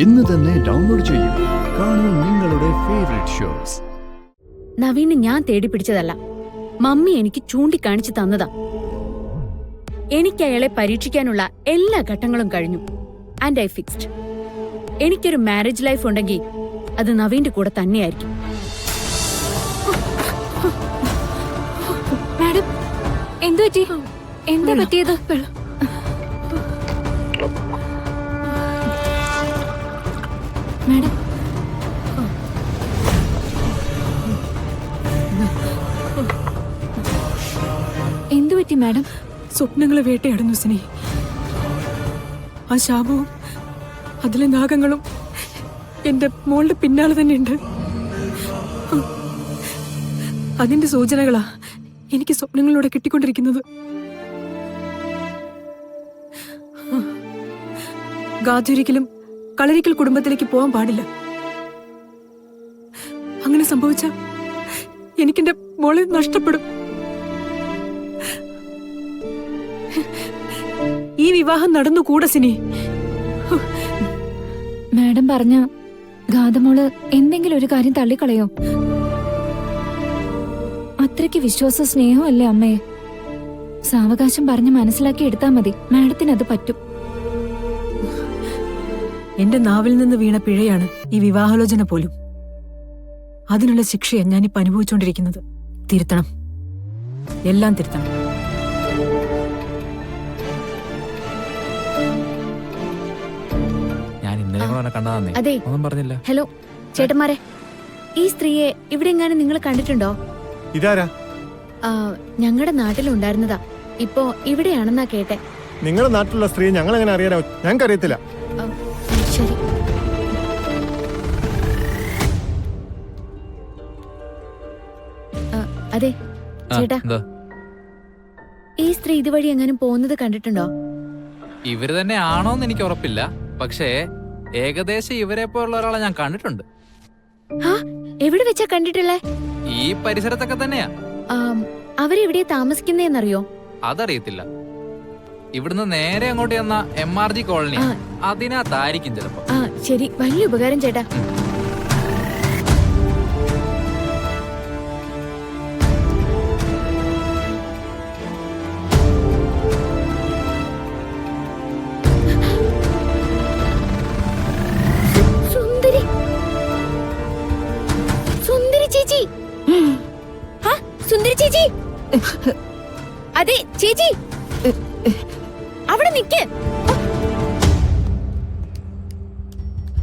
ഇന്ന് തന്നെ ഡൗൺലോഡ് ചെയ്യൂ. കാണൂ നിങ്ങളുടെ ഫേവറേറ്റ് ഷോസ്. നവീന് ഞാൻ തേടി പിടിച്ചതല്ല, മമ്മി എനിക്ക് ചൂണ്ടിക്കാണിച്ചു തന്നതാ. എനിക്ക് അയാളെ പരീക്ഷിക്കാനുള്ള എല്ലാ ഘട്ടങ്ങളും കഴിഞ്ഞു. And I fixed. എനിക്കൊരു മാരേജ് ലൈഫ് ഉണ്ടെങ്കിൽ അത് നവീന്റെ കൂടെ തന്നെയായിരിക്കും. മാഡം, എന്തു പറ്റി? എന്താ പറ്റിയത്? മാഡം, എന്തു പറ്റി മാഡം? സ്വപ്നങ്ങളെ വേട്ടയാടുന്നു സിനി. ആ ശാപവും അതിലെ നാഗങ്ങളും എന്റെ മോളുടെ പിന്നാലെ തന്നെ ഉണ്ട്. അതിന്റെ സൂചനകളാ എനിക്ക് സ്വപ്നങ്ങളിലൂടെ കിട്ടിക്കൊണ്ടിരിക്കുന്നത്. ഗാഥൊരിക്കലും കളരിക്കൽ കുടുംബത്തിലേക്ക് പോകാൻ പാടില്ല. അങ്ങനെ സംഭവിച്ച എനിക്കെന്റെ മോളെ നഷ്ടപ്പെടും. ഈ വിവാഹം നടന്നുകൂടാ സിനി. മാഡം പറഞ്ഞ ഗാഥമോള് എന്തെങ്കിലും ഒരു കാര്യം തള്ളിക്കളയോ? അത്രയ്ക്ക് വിശ്വാസ സ്നേഹമല്ലേ അമ്മയെ. സാവകാശം പറഞ്ഞ് മനസ്സിലാക്കി എടുത്താൽ മതി. മാഡത്തിന് അത് പറ്റും. എന്റെ നാവിൽ നിന്ന് വീണ പിഴയാണ് ഈ വിവാഹാലോചന പോലും. അതിനുള്ള ശിക്ഷയാണ് ഞാനിപ്പോ അനുഭവിച്ചുകൊണ്ടിരിക്കുന്നത്. തിരുത്തണം, എല്ലാം തിരുത്തണം. ഞാൻ ഇന്നലെ കണ്ടതാന്നേ. അതെ, ഒന്നും പറഞ്ഞില്ല. ഹലോ ചേട്ടന്മാരെ, ഈ സ്ത്രീയെ ഇവിടെ എങ്ങാനും നിങ്ങൾ കണ്ടിട്ടുണ്ടോ? ഇതാരാ? ഞങ്ങളുടെ നാട്ടിലുണ്ടായിരുന്നതാ. ഇപ്പോ ഇവിടെയാണെന്നാ കേട്ടെ. നിങ്ങളുടെ നാട്ടിലുള്ള സ്ത്രീ ഞങ്ങൾ എങ്ങനെ അറിയാനോ? ഞങ്ങൾക്ക് അറിയത്തില്ല. ശരി. അതെ ചേട്ടാ, ഈ സ്ത്രീ ഇതുവഴി എങ്ങാനും പോകുന്നത് കണ്ടിട്ടുണ്ടോ? ഇവര് തന്നെ ആണോന്ന് എനിക്ക് ഉറപ്പില്ല. പക്ഷേ ഏകദേശം ഇവരെ പോലുള്ള ഒരാളെ ഞാൻ കണ്ടിട്ടുണ്ട്. എവിടെ വെച്ചാ കണ്ടിട്ടുള്ളേ? ഈ പരിസരത്തൊക്കെ തന്നെയാ. അവരെവിടെയാ താമസിക്കുന്നേന്നറിയോ? അതറിയത്തില്ല. ഇവിടുന്ന് നേരെ അങ്ങോട്ട് ചെന്ന MRG കോളനി, അതിനകത്തായിരിക്കും ചിലപ്പോ. ശരി, വലിയ ഉപകാരം ചേട്ടാ. സുന്ദരി, സുന്ദരി ചേച്ചി. സുന്ദരി ചേച്ചി. അതെ ചേച്ചി, അവിടെ നിക്ക്.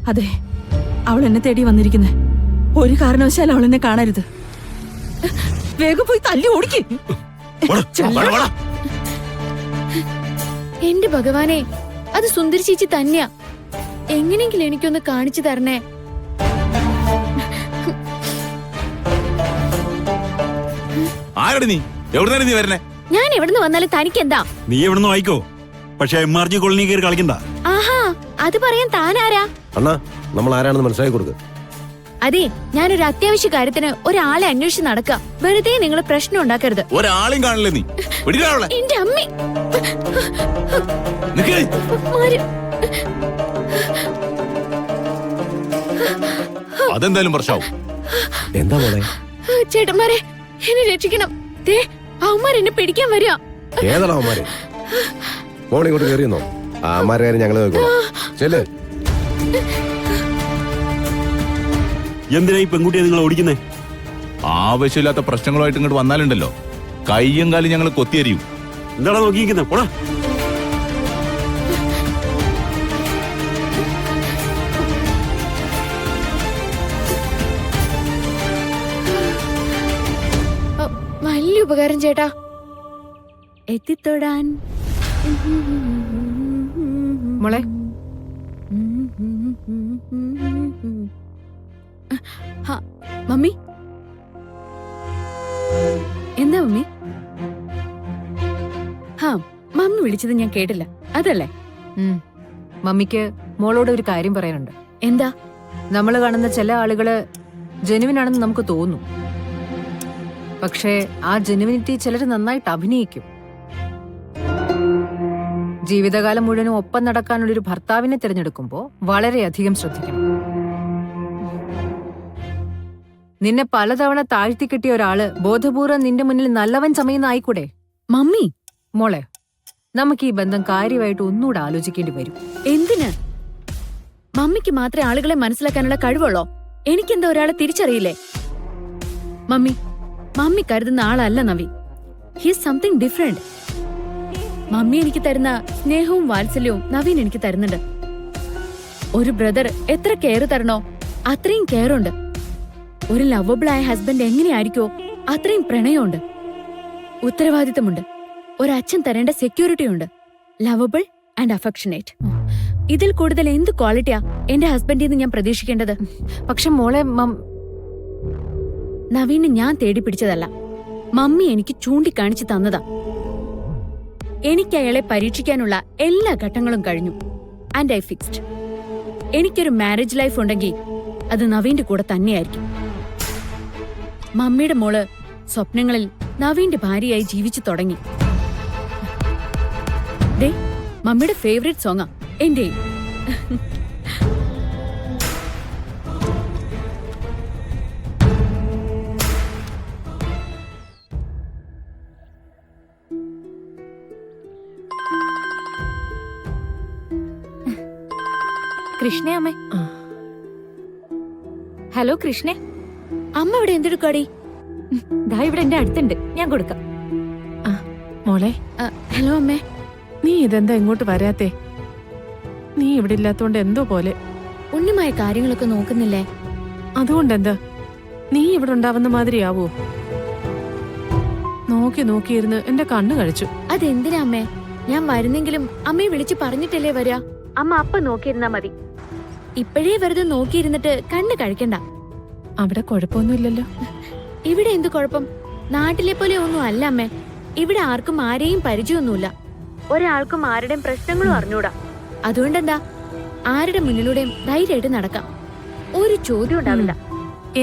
അതെ, അവൾ എന്നെ തേടി വന്നിരിക്കുന്നേ. ഒരു കാരണവശാലും അവൾ എന്നെ കാണരുത്. വേഗം പോയി തല്ലി ഓടിക്ക്. എന്റെ ഭഗവാനെ, അത് സുന്ദരി ചേച്ചി തന്നെയാ. എങ്ങനെയെങ്കിലും എനിക്കൊന്ന് കാണിച്ചു തരണേ. ആരടി നീ? എവിടുന്നാണ് നീ വരണേ? ഞാൻ എവിടുന്ന് വന്നാലും തനിക്കെന്താ? നീ എവിടുന്ന് വായിക്കോ, പക്ഷെ MRG കോളനി കയറി കളിക്കണ്ട. ആഹാ, അത് പറയാൻ താനാരാ? അണ്ണാ, നമ്മൾ ആരാണെന്ന് മനസ്സിലാക്കി കൊടുക്കുക. അതെ, ഞാനൊരു അത്യാവശ്യ കാര്യത്തിന് ഒരാളെ അന്വേഷിച്ച് നടക്കുക. വെറുതെ നിങ്ങൾ പ്രശ്നം ഉണ്ടാക്കരുത്. ഒരാളെയും കാണില്ലേ നീ? എന്റെ അമ്മേ, അതെന്തായാലും പ്രശ്നമാവും. എന്താ മോളെ? ചേട്ടന്മാരെ, എന്നെ രക്ഷിക്കണം. അവന്മാർ എന്നെ പിടിക്കാൻ വരിക. ഏതാണ് അവന്മാര്? മോളിങ്ങോട്ട് കയറിയെന്നോ? അമ്മാരെ കാര്യം ഞങ്ങള് നോക്കണം. ചെല്ലേ. എന്തിനാ ഈ പെൺകുട്ടിയെ നിങ്ങൾ ഓടിക്കുന്നേ? ആവശ്യമില്ലാത്ത പ്രശ്നങ്ങളുമായിട്ട് ഇങ്ങോട്ട് വന്നാലുണ്ടല്ലോ, കയ്യും കാലും ഞങ്ങൾ കൊത്തിയരിയും. എന്താടാ നോക്കിയിരിക്കുന്നത്? പോടാ. വലിയ ഉപകാരം ചേട്ടാ. എത്തിത്തൊടാൻ. മോളെ, മമ്മി, എന്താ മമ്മി? മമ്മി വിളിച്ചത് ഞാൻ കേട്ടില്ല, അതല്ലേ? മമ്മിക്ക് മോളോട് ഒരു കാര്യം പറയാനുണ്ട്. എന്താ? നമ്മൾ കാണുന്ന ചില ആളുകള് ജെനുവിനാണെന്ന് നമുക്ക് തോന്നും. പക്ഷേ ആ ജെനുവിനിറ്റി ചിലർ നന്നായിട്ട് അഭിനയിക്കും. ജീവിതകാലം മുഴുവനും ഒപ്പം നടക്കാനുള്ളൊരു ഭർത്താവിനെ തിരഞ്ഞെടുക്കുമ്പോ വളരെയധികം ശ്രദ്ധിക്കണം. നിന്നെ പലതവണ താഴ്ത്തി കിട്ടിയ ഒരാള് ബോധപൂർവ്വം നിന്റെ മുന്നിൽ നല്ലവൻ ചമയുന്ന ആയിക്കൂടെ? മമ്മി മോളെ, നമുക്ക് ഈ ബന്ധം കാര്യമായിട്ട് ഒന്നുകൂടെ ആലോചിക്കേണ്ടി വരും. എന്തിന്? മമ്മിക്ക് മാത്രമേ ആളുകളെ മനസ്സിലാക്കാനുള്ള കഴിവുള്ളോ? എനിക്കെന്താ ഒരാളെ തിരിച്ചറിയില്ലേ? മമ്മി കരുതുന്ന ആളല്ല Navi. His something different. Mummy എനിക്ക് തരുന്ന സ്നേഹവും വാത്സല്യവും നവീൻ എനിക്ക് തരുന്നുണ്ട്. ഒരു ബ്രദർ എത്ര കെയർ തരണോ അത്രയും കെയർ ഉണ്ട്. ഒരു ലവബിൾ ആയ ഹസ്ബൻഡ് എങ്ങനെയായിരിക്കോ അത്രയും പ്രണയമുണ്ട്. ഉത്തരവാദിത്തമുണ്ട്. ഒരച്ഛൻ തരേണ്ട സെക്യൂരിറ്റി ഉണ്ട്. Lovable and affectionate. ഇതിൽ കൂടുതൽ എന്ത് ക്വാളിറ്റിയാ എന്റെ ഹസ്ബൻഡിൽ നിന്ന് ഞാൻ പ്രതീക്ഷിക്കേണ്ടത്? പക്ഷെ മോളെ, നവീന് ഞാൻ തേടി പിടിച്ചതല്ല, മമ്മി എനിക്ക് ചൂണ്ടിക്കാണിച്ചു തന്നതാ. എനിക്ക് അയാളെ പരീക്ഷിക്കാനുള്ള എല്ലാ ഘട്ടങ്ങളും കഴിഞ്ഞു. And I fixed. എനിക്കൊരു മാരേജ് ലൈഫ് ഉണ്ടെങ്കിൽ അത് നവീന്റെ കൂടെ തന്നെയായിരിക്കും. മമ്മിയുടെ മോള് സ്വപ്നങ്ങളിൽ നവീന്റെ ഭാര്യയായി ജീവിച്ചു തുടങ്ങി. ദേ, മമ്മിയുടെ ഫേവറേറ്റ് സോങ്ങാ എന്റെയും. കൃഷ്ണേ അമ്മേ. ഹലോ കൃഷ്ണേ. അമ്മ ഇവിടെ എന്തെടുക്കാടി? ദാ ഇവിടെ എന്റെ അടുത്തുണ്ട്, ഞാൻ കൊടുക്കാം. മോളെ, ഹലോ അമ്മേ. നീ ഇതെന്താ ഇങ്ങോട്ട് വരാത്തെ? നീ ഇവിടെ ഇല്ലാത്തോണ്ട് എന്തോ പോലെ. ഉണ്ണിമായ കാര്യങ്ങളൊക്കെ നോക്കുന്നില്ലേ? അതുകൊണ്ടെന്താ നീ ഇവിടെ ഉണ്ടാവുന്ന മാതിരിയാവോ? നോക്കി നോക്കിയിരുന്ന് എന്റെ കണ്ണു കഴിച്ചു. അതെന്തിനാ അമ്മേ? ഞാൻ വരുന്നെങ്കിലും അമ്മയെ വിളിച്ച് പറഞ്ഞിട്ടല്ലേ വരാ. അമ്മ അപ്പ നോക്കിയിരുന്നാ മതി. ഇപ്പോഴേ വെറുതെ നോക്കിയിരുന്നിട്ട് കണ്ണ് കഴിക്കണ്ട. അവിടെ കുഴപ്പമൊന്നുമില്ലല്ലോ? ഇവിടെ എന്ത് കുഴപ്പം? നാട്ടിലെ പോലെ ഒന്നും അല്ല അമ്മേ. ഇവിടെ ആർക്കും ആരെയും പരിചയമൊന്നുമില്ല. ഒരാൾക്കും ആരുടെയും പ്രശ്നങ്ങളും അറിഞ്ഞൂടാ. അതുകൊണ്ടെന്താ, ആരുടെ മുന്നിലൂടെയും ധൈര്യമായിട്ട് നടക്കാം. ഒരു ചോദ്യം ഉണ്ടാവില്ല.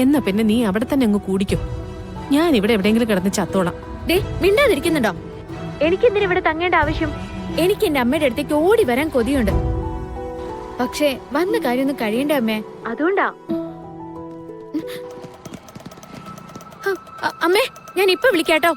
എന്നാ പിന്നെ നീ അവിടെ തന്നെ അങ്ങ് കൂടിക്കോ. ഞാൻ ഇവിടെ എവിടെയെങ്കിലും കിടന്ന് ചത്തോളാം. ദേ, മിണ്ടാതിരിക്കുന്നുണ്ടോ? എനിക്കെന്തിനാ ഇവിടെ തങ്ങേണ്ട ആവശ്യം? എനിക്ക് എന്റെ അമ്മയുടെ അടുത്തേക്ക് ഓടി വരാൻ കൊതിയുണ്ട്. പക്ഷേ വന്ന കാര്യമൊന്നും കഴിയണ്ടേ അമ്മേ? അതുകൊണ്ടാ. അമ്മേ, ഞാൻ ഇപ്പൊ വിളിക്കാട്ടോ.